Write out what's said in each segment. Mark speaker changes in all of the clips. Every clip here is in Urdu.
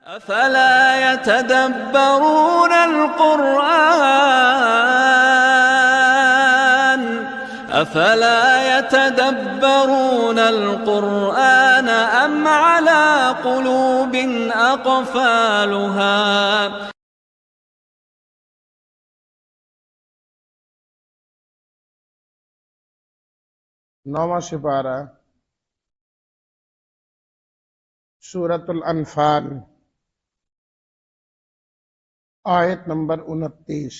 Speaker 1: أفلا يتدبرون القرآن أم على قلوب أقفالها
Speaker 2: نواں سپارہ سورۃ الانفال آیت نمبر 29۔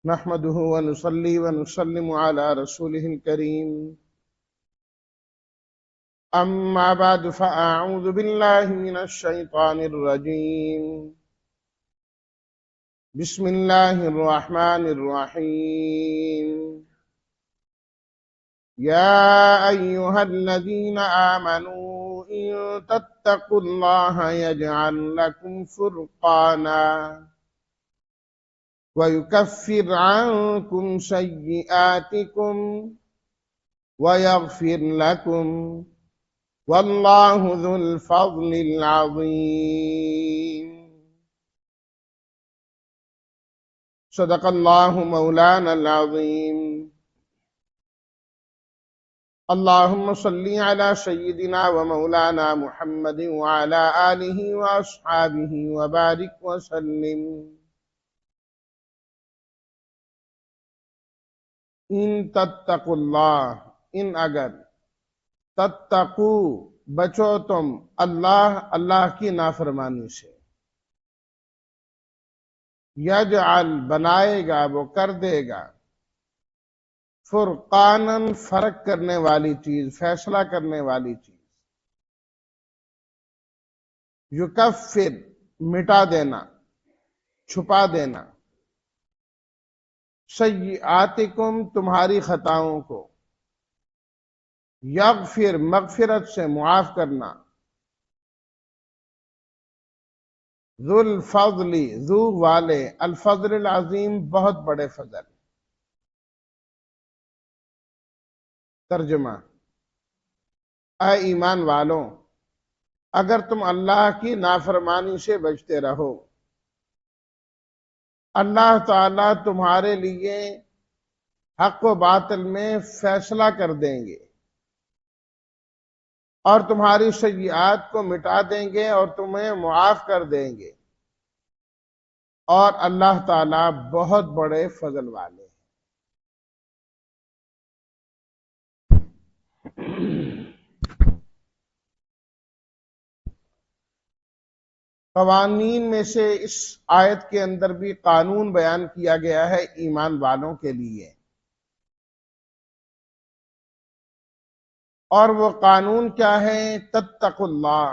Speaker 2: نحمده ونصلي ونسلم على رسوله الكريم، أما بعد فأعوذ بالله من الشيطان الرجيم، بسم الله الرحمن الرحيم، يا أيها الذين آمنوا إن تتقوا الله يجعل لكم فرقانا ويكفر عنكم سيئاتكم ويغفر لكم والله ذو الفضل العظيم۔ صدق الله مولانا العظيم۔ اللهم صل على سيدنا ومولانا محمد وعلى آله وأصحابه وبارك وسلم۔ ان تتقوا اللہ، ان اگر، تتقو بچو تم، اللہ کی نافرمانی سے، یجعل بنائے گا، وہ کر دے گا، فرقانن فرق کرنے والی چیز، فیصلہ کرنے والی چیز، یکفر مٹا دینا، چھپا دینا، سیئاتکم تمہاری خطاؤں کو، یغفر مغفرت سے معاف کرنا، ذو الفضل ذو والے، الفضل العظیم بہت بڑے فضل۔ ترجمہ: اے ایمان والوں، اگر تم اللہ کی نافرمانی سے بچتے رہو، اللہ تعالیٰ تمہارے لیے حق و باطل میں فیصلہ کر دیں گے اور تمہاری سیئات کو مٹا دیں گے اور تمہیں معاف کر دیں گے، اور اللہ تعالیٰ بہت بڑے فضل والے ہیں۔ قوانین میں سے اس آیت کے اندر بھی قانون بیان کیا گیا ہے ایمان والوں کے لیے، اور وہ قانون کیا ہے؟ تتقوا اللہ،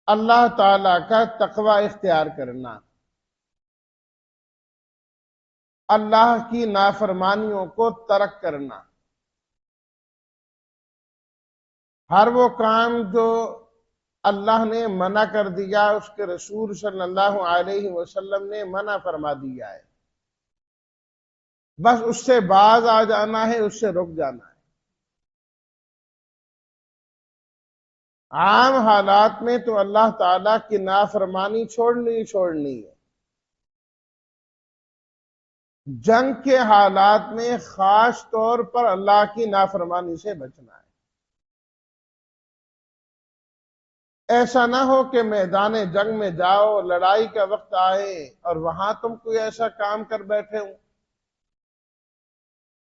Speaker 2: اللہ تعالی کا تقوی اختیار کرنا، اللہ کی نافرمانیوں کو ترک کرنا، ہر وہ کام جو اللہ نے منع کر دیا، اس کے رسول صلی اللہ علیہ وسلم نے منع فرما دیا ہے، بس اس سے باز آ جانا ہے، اس سے رک جانا ہے۔ عام حالات میں تو اللہ تعالیٰ کی نافرمانی چھوڑنی ہے، جنگ کے حالات میں خاص طور پر اللہ کی نافرمانی سے بچنا ہے۔ ایسا نہ ہو کہ میدان جنگ میں جاؤ، لڑائی کا وقت آئے اور وہاں تم کوئی ایسا کام کر بیٹھے ہو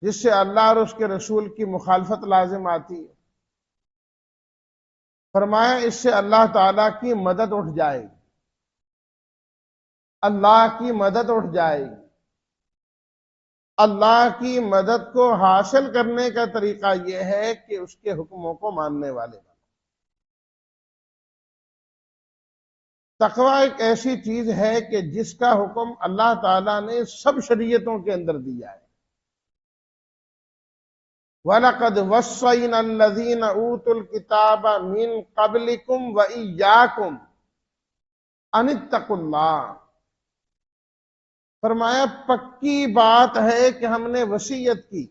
Speaker 2: جس سے اللہ اور اس کے رسول کی مخالفت لازم آتی ہے۔ فرمایا اس سے اللہ تعالیٰ کی مدد اٹھ جائے گی، اللہ کی مدد اٹھ جائے گی۔ اللہ کی مدد کو حاصل کرنے کا طریقہ یہ ہے کہ اس کے حکموں کو ماننے والے بنو۔ تقوی ایک ایسی چیز ہے کہ جس کا حکم اللہ تعالیٰ نے سب شریعتوں کے اندر دیا ہے۔ وَلَقَدْ وَصَّيْنَا الَّذِينَ أُوتُوا الْكِتَابَ مِنْ قَبْلِكُمْ وَإِيَّاكُمْ ان اتقوا اللہ، فرمایا پکی بات ہے کہ ہم نے وصیت کی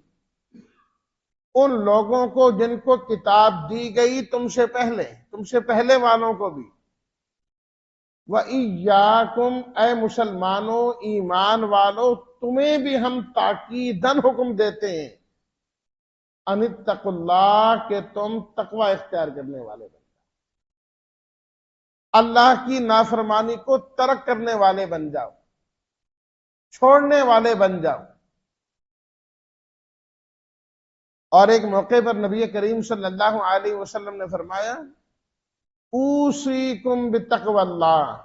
Speaker 2: ان لوگوں کو جن کو کتاب دی گئی تم سے پہلے والوں کو بھی، وَإِيَّاكُمْ اے مسلمانوں ایمان والو تمہیں بھی ہم تاکیداً حکم دیتے ہیں ان اتقوا اللہ کہ تم تقوی اختیار کرنے والے بن جاؤ، اللہ کی نافرمانی کو ترک کرنے والے بن جاؤ، چھوڑنے والے بن جاؤ۔ اور ایک موقع پر نبی کریم صلی اللہ علیہ وسلم نے فرمایا اوصیکم بتقوی اللہ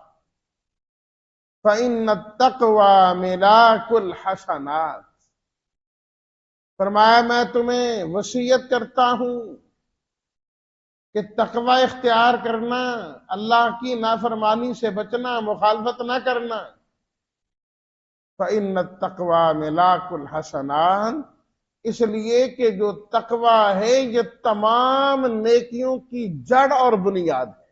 Speaker 2: فإن التقوی ملاک الحسنات، فرمایا میں تمہیں وصیت کرتا ہوں کہ تقوی اختیار کرنا، اللہ کی نافرمانی سے بچنا، مخالفت نہ کرنا، فإن التقوی ملاک الحسنات، اس لیے کہ جو تقوی ہے یہ تمام نیکیوں کی جڑ اور بنیاد ہے،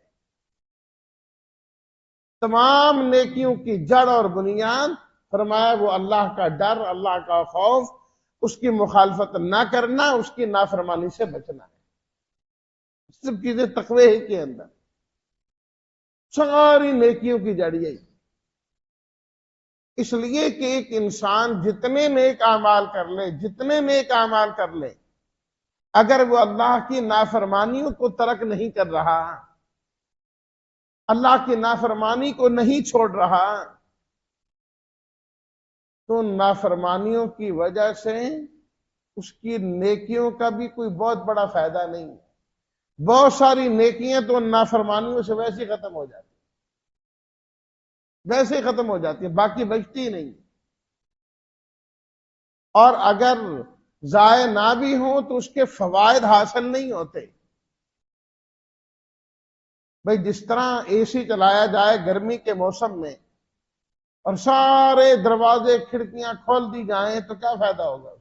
Speaker 2: تمام نیکیوں کی جڑ اور بنیاد۔ فرمایا وہ اللہ کا ڈر، اللہ کا خوف، اس کی مخالفت نہ کرنا، اس کی نافرمانی سے بچنا ہے، سب چیزیں تقوی ہی کے اندر، ساری نیکیوں کی جڑ یہی۔ اس لیے کہ ایک انسان جتنے نیک اعمال کر لے اگر وہ اللہ کی نافرمانیوں کو ترک نہیں کر رہا، اللہ کی نافرمانی کو نہیں چھوڑ رہا، تو نافرمانیوں کی وجہ سے اس کی نیکیوں کا بھی کوئی بہت بڑا فائدہ نہیں۔ بہت ساری نیکیاں تو نافرمانیوں سے ویسے ہی ختم ہو جاتی ہیں، باقی بچتی نہیں۔ اور اگر ضائع نہ بھی ہوں تو اس کے فوائد حاصل نہیں ہوتے۔ بھئی جس طرح اے سی چلایا جائے گرمی کے موسم میں اور سارے دروازے کھڑکیاں کھول دی جائیں تو کیا فائدہ ہوگا؟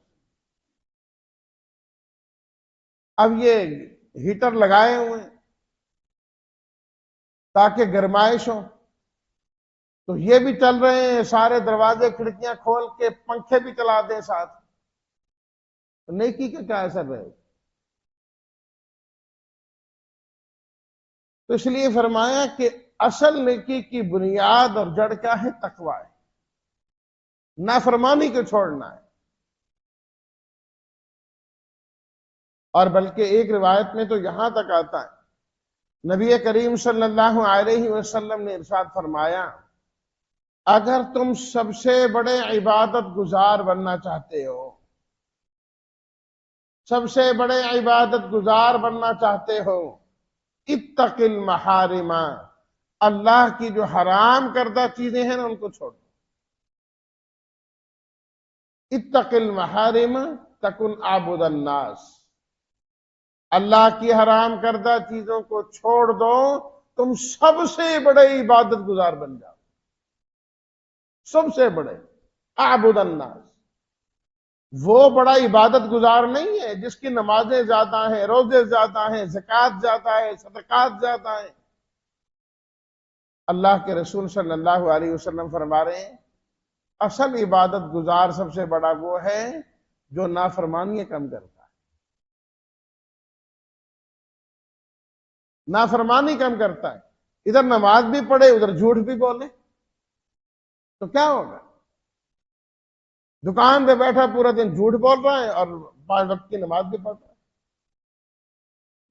Speaker 2: اب یہ ہیٹر لگائے ہوئے تاکہ گرمائش ہو، تو یہ بھی چل رہے ہیں، سارے دروازے کھڑکیاں کھول کے پنکھے بھی چلا دیں ساتھ، تو نیکی کا کیا اثر رہے گا؟ تو اس لیے فرمایا کہ اصل نیکی کی بنیاد اور جڑ کیا ہے؟ تقوی ہے، نافرمانی کو چھوڑنا ہے۔ اور بلکہ ایک روایت میں تو یہاں تک آتا ہے، نبی کریم صلی اللہ علیہ وسلم نے ارشاد فرمایا اگر تم سب سے بڑے عبادت گزار بننا چاہتے ہو، اتق المحارم، اللہ کی جو حرام کردہ چیزیں ہیں نا ان کو چھوڑ دو۔ اتق المحارم تکن عابد الناس، اللہ کی حرام کردہ چیزوں کو چھوڑ دو، تم سب سے بڑے عبادت گزار بن جاؤ، سب سے بڑے عابد الناس۔ وہ بڑا عبادت گزار نہیں ہے جس کی نمازیں زیادہ ہیں، روزے زیادہ ہیں، زکوٰۃ زیادہ ہے، صدقات زیادہ ہیں۔ اللہ کے رسول صلی اللہ علیہ وسلم فرما رہے ہیں اصل عبادت گزار سب سے بڑا وہ ہے جو نافرمانیاں کم کرتا ہے، نافرمانی کم کرتا ہے، ادھر نماز بھی پڑھے ادھر جھوٹ بھی بولے تو کیا ہوگا؟ دکان پہ بیٹھا پورا دن جھوٹ بول رہا ہے اور 5 وقت کی نماز بھی پڑھ رہا ہے۔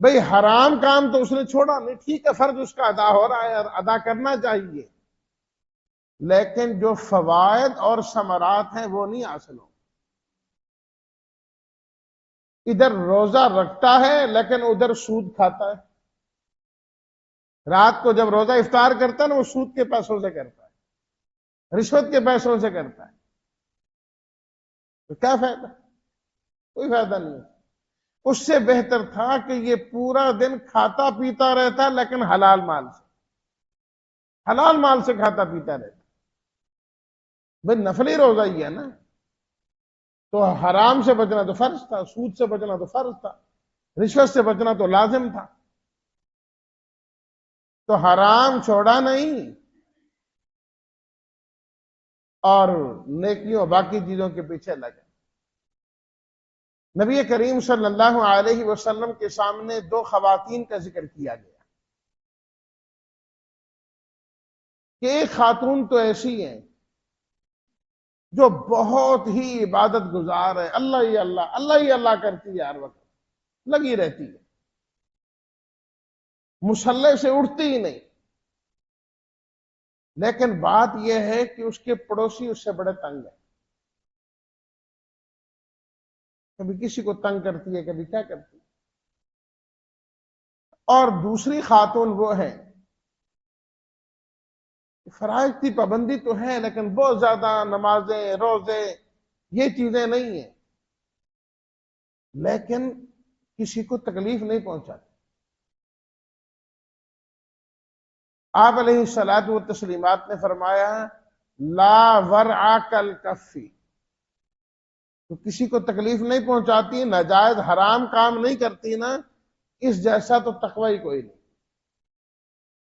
Speaker 2: بھئی حرام کام تو اس نے چھوڑا نہیں، ٹھیک ہے فرض اس کا ادا ہو رہا ہے اور ادا کرنا چاہیے، لیکن جو فوائد اور ثمرات ہیں وہ نہیں حاصل ہوں۔ ادھر روزہ رکھتا ہے لیکن ادھر سود کھاتا ہے، رات کو جب روزہ افطار کرتا ہے نا وہ سود کے پیسوں سے کرتا ہے، رشوت کے پیسوں سے کرتا ہے، تو کیا فائدہ؟ کوئی فائدہ نہیں۔ اس سے بہتر تھا کہ یہ پورا دن کھاتا پیتا رہتا لیکن حلال مال سے کھاتا پیتا رہتا۔ بھئی نفلی روزہ ہی ہے نا، تو حرام سے بچنا تو فرض تھا، سود سے بچنا تو فرض تھا، رشوت سے بچنا تو لازم تھا، تو حرام چھوڑا نہیں، اور نیکیوں باقی چیزوں کے پیچھے لگے۔ نبی کریم صلی اللہ علیہ وسلم کے سامنے دو خواتین کا ذکر کیا گیا کہ ایک خاتون تو ایسی ہیں جو بہت ہی عبادت گزار ہے، اللہ ہی اللہ اللہ ہی اللہ کرتی ہے، ہر وقت لگی رہتی ہے، مصلے سے اٹھتی ہی نہیں۔ لیکن بات یہ ہے کہ اس کے پڑوسی اس سے بڑے تنگ ہیں، کبھی کسی کو تنگ کرتی ہے، کبھی کیا کرتی ہے۔ اور دوسری خاتون وہ ہے، فرائض کی پابندی تو ہے لیکن بہت زیادہ نمازیں روزے یہ چیزیں نہیں ہیں، لیکن کسی کو تکلیف نہیں پہنچاتی۔ آپ علیہ الصلوۃ والتسلیمات نے فرمایا لا ورع کالکفی، تو کسی کو تکلیف نہیں پہنچاتی، ناجائز حرام کام نہیں کرتی نا، اس جیسا تو تقوی ہی کوئی نہیں۔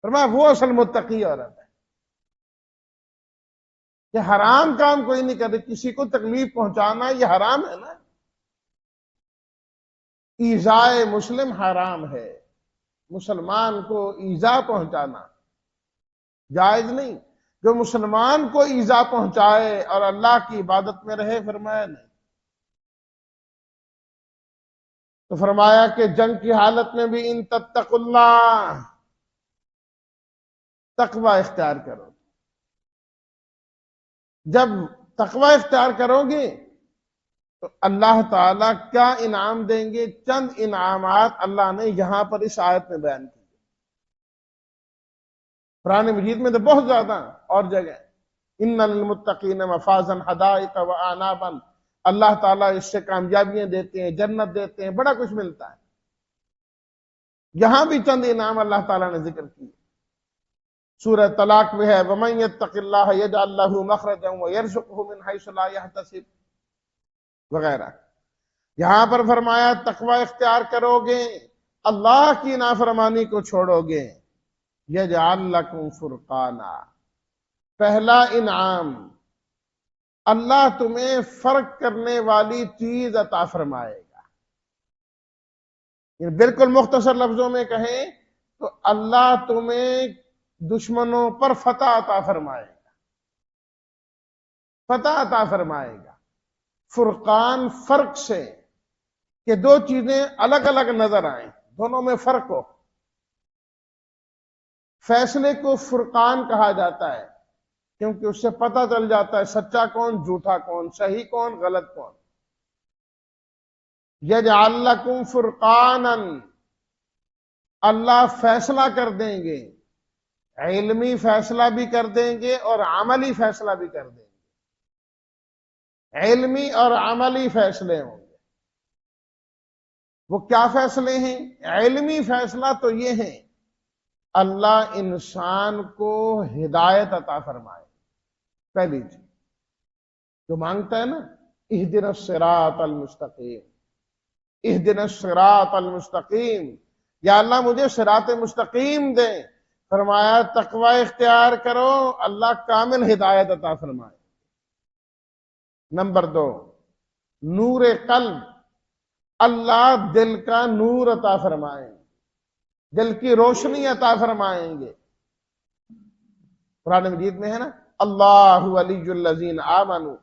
Speaker 2: فرمایا وہ اصل متقی عورت ہے کہ حرام کام کوئی نہیں کرتی، کسی کو تکلیف پہنچانا یہ حرام ہے نا، ایذائے مسلم حرام ہے، مسلمان کو ایذا پہنچانا جائز نہیں۔ جو مسلمان کو ایذا پہنچائے اور اللہ کی عبادت میں رہے، فرمایا نہیں۔ تو فرمایا کہ جنگ کی حالت میں بھی ان تتقوا اللہ، تقوی اختیار کرو۔ جب تقوی اختیار کرو گے تو اللہ تعالیٰ کیا انعام دیں گے؟ چند انعامات اللہ نے یہاں پر اس آیت میں بیان کی۔ قرآن مجید میں تو بہت زیادہ اور جگہ ان للمتقین مفازا حدائق واعنابا، اللہ تعالیٰ اس سے کامیابیاں دیتے ہیں، جنت دیتے ہیں، بڑا کچھ ملتا ہے۔ یہاں بھی چند انعام اللہ تعالیٰ نے ذکر کیے۔ سورہ طلاق میں ہے وَمَن يَتَّقِ اللَّهَ يَجْعَل لَّهُ مَخْرَجًا وَيَرْزُقْهُ مِنْ حَيْثُ لَا يَحْتَسِبُ وغیرہ۔ یہاں پر فرمایا تقوی اختیار کرو گے، اللہ کی نافرمانی کو چھوڑو گے، یجعل لکم فرقانا، پہلا انعام اللہ تمہیں فرق کرنے والی چیز عطا فرمائے گا۔ بالکل مختصر لفظوں میں کہیں تو اللہ تمہیں دشمنوں پر فتح عطا فرمائے گا، فتح عطا فرمائے گا۔ فرقان فرق سے کہ دو چیزیں الگ الگ نظر آئیں، دونوں میں فرق ہو، فیصلے کو فرقان کہا جاتا ہے کیونکہ اس سے پتہ چل جاتا ہے سچا کون جھوٹا کون، صحیح کون غلط کون۔ یجعل لکم فرقانا، اللہ فیصلہ کر دیں گے، علمی فیصلہ بھی کر دیں گے اور عملی فیصلہ بھی کر دیں گے۔ علمی اور عملی فیصلے ہوں گے۔ وہ کیا فیصلے ہیں؟ علمی فیصلہ تو یہ ہے اللہ انسان کو ہدایت عطا فرمائے، پہلی چیز جو مانگتا ہے نا اہدنا الصراط المستقیم، اہدنا الصراط المستقیم، یا اللہ مجھے صراط مستقیم دے۔ فرمایا تقوی اختیار کرو، اللہ کامل ہدایت عطا فرمائے۔ نمبر 2 نور قلب، اللہ دل کا نور عطا فرمائیں، دل کی روشنی عطا فرمائیں گے۔ قرآن مجید میں ہے نا اللہ ولی الذین آمنوا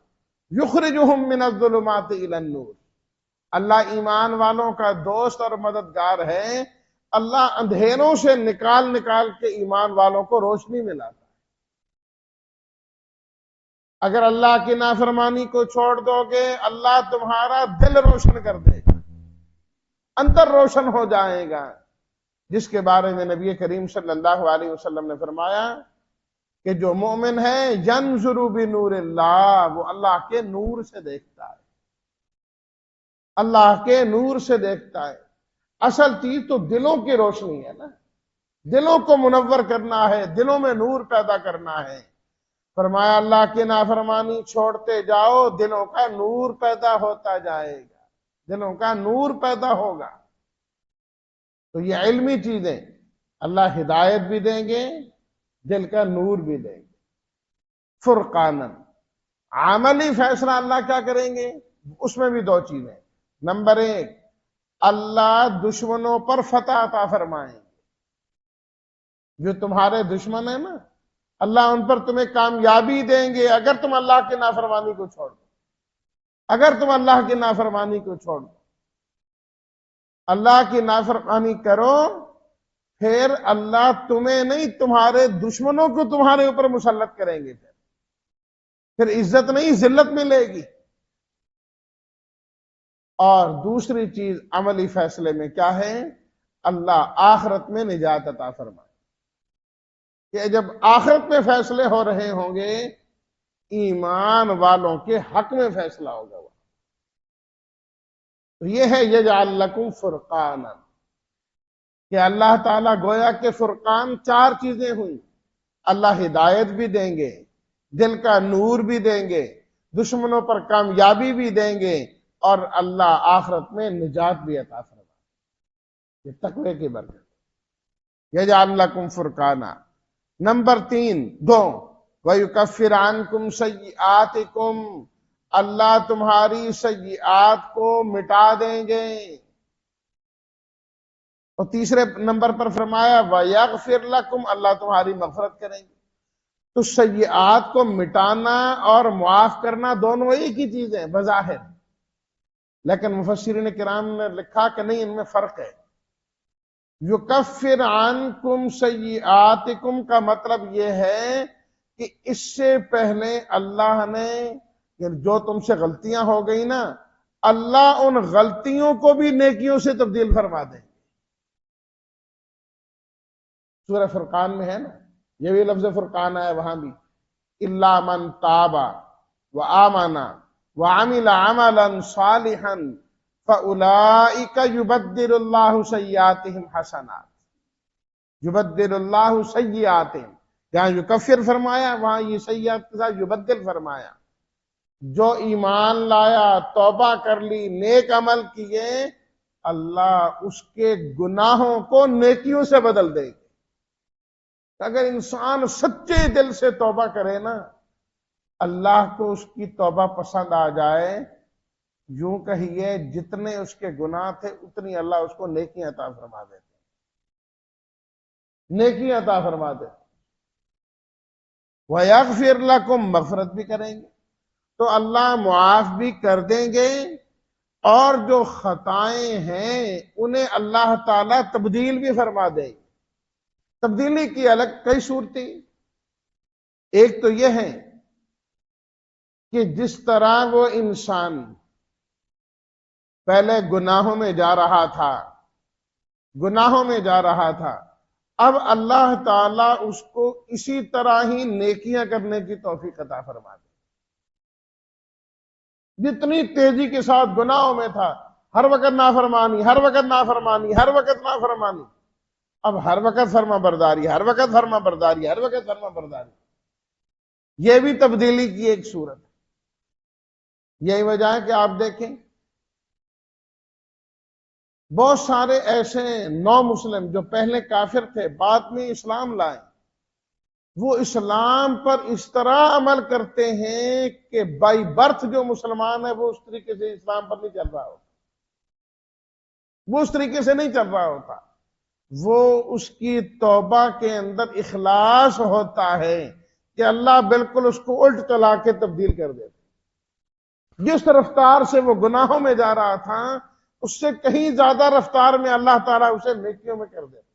Speaker 2: یخرجہم من الظلمات الی النور، اللہ ایمان والوں کا دوست اور مددگار ہے، اللہ اندھیروں سے نکال نکال کے ایمان والوں کو روشنی میں لاتا ہے۔ اگر اللہ کی نافرمانی کو چھوڑ دو گے اللہ تمہارا دل روشن کر دے گا، اندر روشن ہو جائے گا، جس کے بارے میں نبی کریم صلی اللہ علیہ وسلم نے فرمایا کہ جو مومن ہے ینظر بنور اللہ، وہ اللہ کے نور سے دیکھتا ہے، اللہ کے نور سے دیکھتا ہے۔ اصل چیز تو دلوں کی روشنی ہے نا، دلوں کو منور کرنا ہے، دلوں میں نور پیدا کرنا ہے۔ فرمایا اللہ کی نافرمانی چھوڑتے جاؤ، دلوں کا نور پیدا ہوتا جائے گا، دلوں کا نور پیدا ہوگا۔ تو یہ علمی چیزیں اللہ ہدایت بھی دیں گے، دل کا نور بھی دیں گے۔ فرقانن، عملی فیصلہ اللہ کیا کریں گے؟ اس میں بھی دو چیزیں. نمبر ایک، اللہ دشمنوں پر فتح عطا فرمائیں گے. جو تمہارے دشمن ہیں نا، اللہ ان پر تمہیں کامیابی دیں گے اگر تم اللہ کی نافرمانی کو چھوڑ دو. اگر تم اللہ کی نافرمانی کو چھوڑ دو، اللہ کی نافرمانی کرو، پھر اللہ تمہیں نہیں تمہارے دشمنوں کو تمہارے اوپر مسلط کریں گے. پھر عزت نہیں ذلت ملے گی. اور دوسری چیز عملی فیصلے میں کیا ہے؟ اللہ آخرت میں نجات عطا فرمائے کہ جب آخرت میں فیصلے ہو رہے ہوں گے، ایمان والوں کے حق میں فیصلہ ہوگا. تو یہ ہے یجعل لکم فرقانا، کہ اللہ تعالیٰ گویا کہ فرقان چار چیزیں ہوئی. اللہ ہدایت بھی دیں گے، دل کا نور بھی دیں گے، دشمنوں پر کامیابی بھی دیں گے، اور اللہ آخرت میں نجات بھی عطا فرمائے. یہ تقوی کی برکت. یجعل لکم فرقانا. نمبر 3 وَيُكَفِّرْ عَنْكُمْ سَيِّئَاتِكُمْ، اللہ تمہاری سیئات کو مٹا دیں گے. اور تیسرے نمبر پر فرمایا وَيَغْفِرْ لَكُمْ، اللہ تمہاری مغفرت کریں گے. تو سیئات کو مٹانا اور معاف کرنا دونوں ایک ہی چیز ہیں بظاہر، لیکن مفسرین کرام نے لکھا کہ نہیں، ان میں فرق ہے. یکفر عنکم سیئاتکم کا مطلب یہ ہے کہ اس سے پہلے اللہ نے جو تم سے غلطیاں ہو گئی نا، اللہ ان غلطیوں کو بھی نیکیوں سے تبدیل فرما دیں. سورہ فرقان میں ہے نا، یہ بھی لفظ فرقان ہے وہاں بھی، الا من تاب وآمن وعمل عملا صالحا فَأُولَئِكَ يُبَدِّلُ اللَّهُ سَيِّئَاتِهِمْ حَسَنَاتٍ. يُبَدِّلُ اللَّهُ سَيِّئَاتِهِمْ، جہاں یکفر فرمایا وہاں یہ سیئات کے ساتھ یبدل فرمایا. جو ایمان لایا، توبہ کر لی، نیک عمل کیے، اللہ اس کے گناہوں کو نیکیوں سے بدل دے گی. اگر انسان سچے دل سے توبہ کرے نا، اللہ کو اس کی توبہ پسند آ جائے، یوں کہیے جتنے اس کے گناہ تھے اتنی اللہ اس کو نیکیاں عطا فرما دیتے. نیکیاں عطا فرما دیتے. وَيَغْفِرْ لَكُمْ، مغفرت بھی کریں گے. تو اللہ معاف بھی کر دیں گے، اور جو خطائیں ہیں انہیں اللہ تعالیٰ تبدیل بھی فرما دیں گے. تبدیلی کی الگ کئی صورتیں. ایک تو یہ ہے کہ جس طرح وہ انسان پہلے گناہوں میں جا رہا تھا، اب اللہ تعالیٰ اس کو اسی طرح ہی نیکیاں کرنے کی توفیق عطا فرما دے. جتنی تیزی کے ساتھ گناہوں میں تھا، ہر وقت نافرمانی، ہر وقت نافرمانی، ہر وقت نافرمانی، اب ہر وقت فرما برداری، ہر وقت فرما برداری، ہر وقت فرما برداری. یہ بھی تبدیلی کی ایک صورت ہے. یہی وجہ ہے کہ آپ دیکھیں بہت سارے ایسے نو مسلم جو پہلے کافر تھے بعد میں اسلام لائے، وہ اسلام پر اس طرح عمل کرتے ہیں کہ بائی برتھ جو مسلمان ہے وہ اس طریقے سے اسلام پر نہیں چل رہا ہوتا. وہ اس طریقے سے نہیں چل رہا ہوتا. وہ اس کی توبہ کے اندر اخلاص ہوتا ہے کہ اللہ بالکل اس کو الٹ چلا کے تبدیل کر دیتا. جس رفتار سے وہ گناہوں میں جا رہا تھا، اس سے کہیں زیادہ رفتار میں اللہ تعالیٰ اسے نیکیوں میں کر دیتا،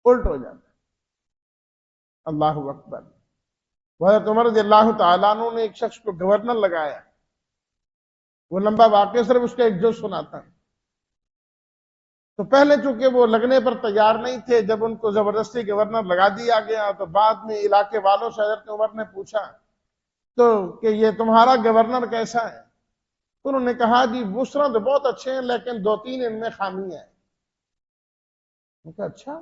Speaker 2: الٹ ہو جاتا. اللہ اکبر. حضرت عمر رضی اللہ تعالیٰ عنہ نے ایک شخص کو گورنر لگایا. وہ لمبا واقعہ صرف اس کا ایک جز سناتا. تو پہلے چونکہ وہ لگنے پر تیار نہیں تھے، جب ان کو زبردستی گورنر لگا دیا گیا تو بعد میں علاقے والوں سے حضرت عمر نے پوچھا تو کہ یہ تمہارا گورنر کیسا ہے؟ تو انہوں نے کہا جی بسرا تو بہت اچھے ہیں لیکن 2-3 ان میں خامی ہیں. میں کہا اچھا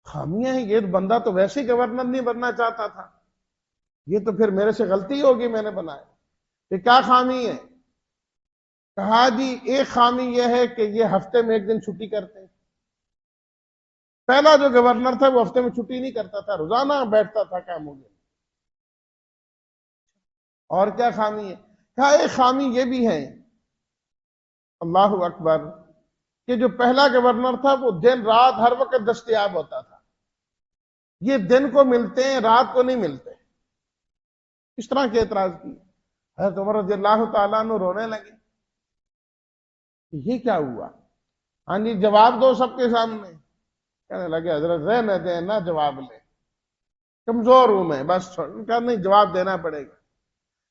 Speaker 2: خامیاں ہیں؟ یہ بندہ تو ویسے ہی گورنر نہیں بننا چاہتا تھا، یہ تو پھر میرے سے غلطی ہوگی میں نے بنایا. کہ کیا خامی ہے؟ کہا جی ایک خامی یہ ہے کہ یہ ہفتے میں ایک دن چھٹی کرتے ہیں. پہلا جو گورنر تھا وہ ہفتے میں چھٹی نہیں کرتا تھا، روزانہ بیٹھتا تھا کاموں میں. اور کیا خامی ہے؟ کہا ایک خامی یہ بھی ہے، اللہ اکبر، کہ جو پہلا گورنر تھا وہ دن رات ہر وقت دستیاب ہوتا تھا، یہ دن کو ملتے ہیں رات کو نہیں ملتے۔ اس طرح کے اعتراض کیے، حضرت عمر رضی اللہ تعالیٰ عنہ رونے لگے، یہ کیا ہوا؟ ہاں جی جواب دو سب کے سامنے۔ کہنے لگے حضرت رہنے دیں نہ جواب لیں، کمزور ہوں میں، بس کہا نہیں جواب دینا پڑے گا۔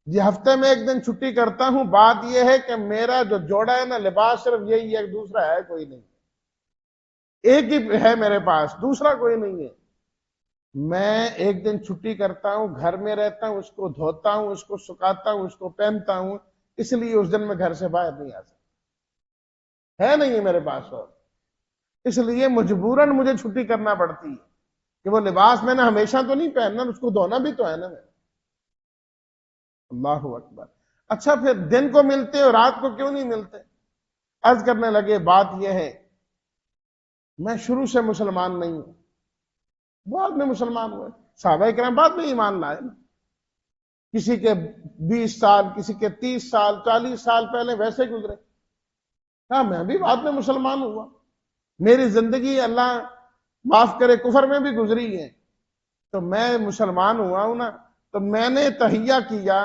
Speaker 2: جی ہفتے میں ایک دن چھٹی کرتا ہوں، بات یہ ہے کہ میرا جو جوڑا ہے نا لباس صرف یہی ہے، دوسرا ہے کوئی نہیں، ایک ہی ہے میرے پاس، دوسرا کوئی نہیں ہے۔ میں ایک دن چھٹی کرتا ہوں، گھر میں رہتا ہوں، اس کو دھوتا ہوں، اس کو سکھاتا ہوں، اس کو پہنتا ہوں، اس لیے اس دن میں گھر سے باہر نہیں آ سکتا، ہے نہیں ہے میرے پاس، اور اس لیے مجبوراً مجھے چھٹی کرنا پڑتی ہے کہ وہ لباس میں نے ہمیشہ تو نہیں پہننا، اس کو دھونا بھی تو ہے نا میں۔ اللہ اکبر۔ اچھا پھر دن کو ملتے اور رات کو کیوں نہیں ملتے؟ عرض کرنے لگے بات یہ ہے، میں شروع سے مسلمان نہیں ہوں، بعد میں مسلمان ہوئے، صحابہ کرام بعد میں ایمان لائے، کسی کے 20 سال، کسی کے 30 سال، 40 سال پہلے ویسے گزرے، کہا میں بھی بعد میں مسلمان ہوا، میری زندگی اللہ معاف کرے کفر میں بھی گزری ہے، تو میں مسلمان ہوا ہوں نا، تو میں نے تحیہ کیا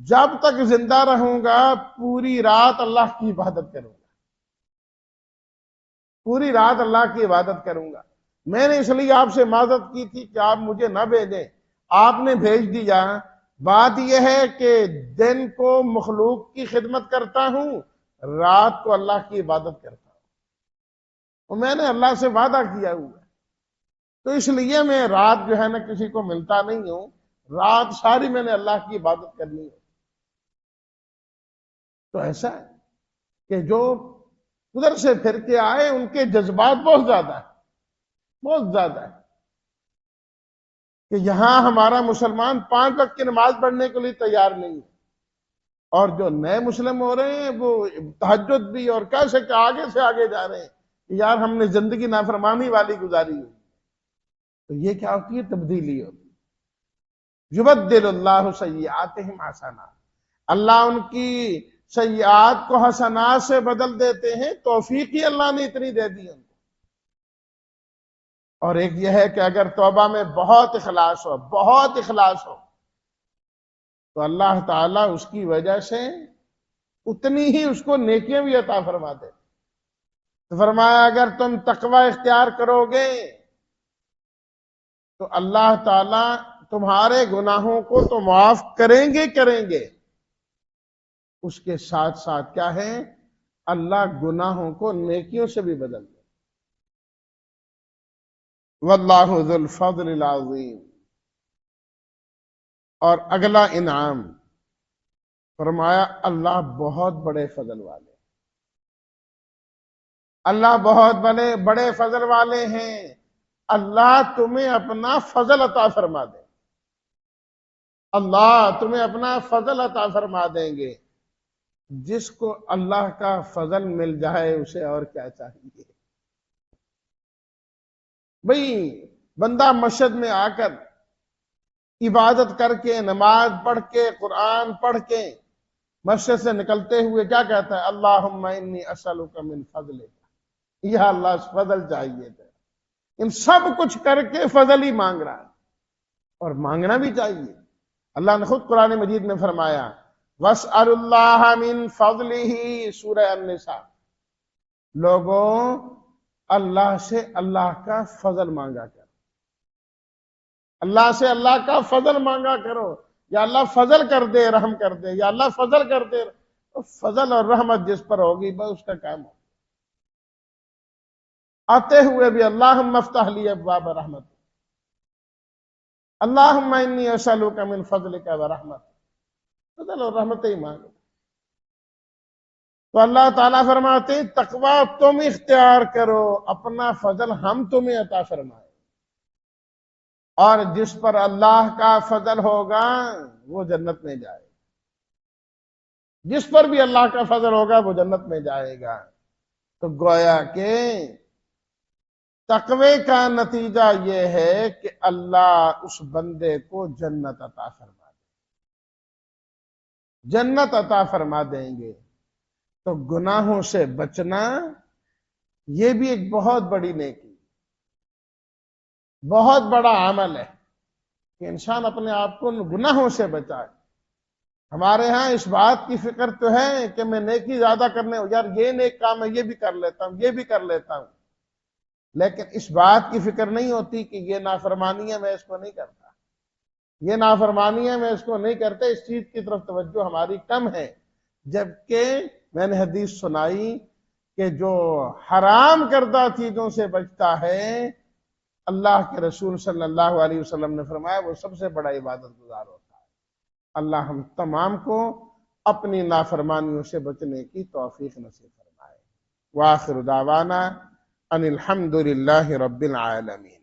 Speaker 2: جب تک زندہ رہوں گا پوری رات اللہ کی عبادت کروں گا، پوری رات اللہ کی عبادت کروں گا۔ میں نے اس لیے آپ سے معذرت کی تھی کہ آپ مجھے نہ بھیجیں، آپ نے بھیج دیا۔ بات یہ ہے کہ دن کو مخلوق کی خدمت کرتا ہوں، رات کو اللہ کی عبادت کرتا ہوں، اور میں نے اللہ سے وعدہ کیا ہوا، تو اس لیے میں رات جو ہے نا کسی کو ملتا نہیں ہوں، رات ساری میں نے اللہ کی عبادت کرنی ہے۔ تو ایسا ہے کہ جو ادھر سے پھر کے آئے ان کے جذبات بہت زیادہ ہے، بہت زیادہ ہے، کہ یہاں ہمارا مسلمان 5 وقت کی نماز پڑھنے کے لیے تیار نہیں ہے، اور جو نئے مسلم ہو رہے ہیں وہ تہجد بھی، اور کیسے کہ آگے سے آگے جا رہے ہیں کہ یار ہم نے زندگی نافرمانی والی گزاری ہے۔ تو یہ کیا ہوتی ہے؟ تبدیلی ہوتی ہے۔ یبدل اللہ سیئاتہم حسنات، اللہ ان کی سیئات کو حسنات سے بدل دیتے ہیں، توفیق ہی اللہ نے اتنی دے دی ان کو۔ اور ایک یہ ہے کہ اگر توبہ میں بہت اخلاص ہو، بہت اخلاص ہو، تو اللہ تعالیٰ اس کی وجہ سے اتنی ہی اس کو نیکیاں بھی عطا فرما دے۔ تو فرمایا اگر تم تقوی اختیار کرو گے تو اللہ تعالیٰ تمہارے گناہوں کو تو معاف کریں گے کریں گے، اس کے ساتھ ساتھ کیا ہے؟ اللہ گناہوں کو نیکیوں سے بھی بدل دے۔ واللہ ذو الفضل العظیم۔ اور اگلا انعام فرمایا اللہ بہت بڑے فضل والے، اللہ بہت بڑے فضل والے ہیں، اللہ تمہیں اپنا فضل عطا فرما دے، اللہ تمہیں اپنا فضل عطا فرما دیں گے۔ جس کو اللہ کا فضل مل جائے اسے اور کیا چاہیے؟ بھئی بندہ مسجد میں آ کر عبادت کر کے، نماز پڑھ کے، قرآن پڑھ کے مسجد سے نکلتے ہوئے کیا کہتا ہے؟ اللہم انی اسألک من فضلک، یا اللہ فضل چاہیے تھا، ان سب کچھ کر کے فضل ہی مانگ رہا ہے، اور مانگنا بھی چاہیے۔ اللہ نے خود قرآن مجید میں فرمایا وَاسْأَلُ اللَّهَ مِن فَضْلِهِ، سورہ النساء، لوگوں اللہ سے اللہ کا فضل مانگا کرو، اللہ سے اللہ کا فضل مانگا کرو، یا اللہ فضل کر دے، رحم کر دے، یا اللہ فضل کر دے۔ فضل اور رحمت جس پر ہوگی بس اس کا کام ہوگا۔ آتے ہوئے بھی اللہم افتح لی ابواب رحمت، اللہم انی اسألک من فضلک ورحمت، فضل اور رحمت ہی مانگو۔ تو اللہ تعالیٰ فرماتے ہیں تقوی تم اختیار کرو، اپنا فضل ہم تمہیں عطا فرمائے، اور جس پر اللہ کا فضل ہوگا وہ جنت میں جائے گا، جس پر بھی اللہ کا فضل ہوگا وہ جنت میں جائے گا۔ تو گویا کہ تقوی کا نتیجہ یہ ہے کہ اللہ اس بندے کو جنت عطا فرمائے۔ جنت عطا فرما دیں گے۔ تو گناہوں سے بچنا یہ بھی ایک بہت بڑی نیکی، بہت بڑا عمل ہے کہ انسان اپنے آپ کو گناہوں سے بچائے۔ ہمارے ہاں اس بات کی فکر تو ہے کہ میں نیکی زیادہ کرنے یار یہ نیک کام ہے یہ بھی کر لیتا ہوں، یہ بھی کر لیتا ہوں، لیکن اس بات کی فکر نہیں ہوتی کہ یہ نافرمانی ہے میں اس کو نہیں کرتا، یہ نافرمانی ہے میں اس کو نہیں کرتا۔ اس چیز کی طرف توجہ ہماری کم ہے، جبکہ میں نے حدیث سنائی کہ جو حرام کردہ چیزوں سے بچتا ہے، اللہ کے رسول صلی اللہ علیہ وسلم نے فرمایا وہ سب سے بڑا عبادت گزار ہوتا ہے۔ اللہ ہم تمام کو اپنی نافرمانیوں سے بچنے کی توفیق نصیب فرمائے۔ وآخر دعوانا ان الحمد للہ رب العالمین۔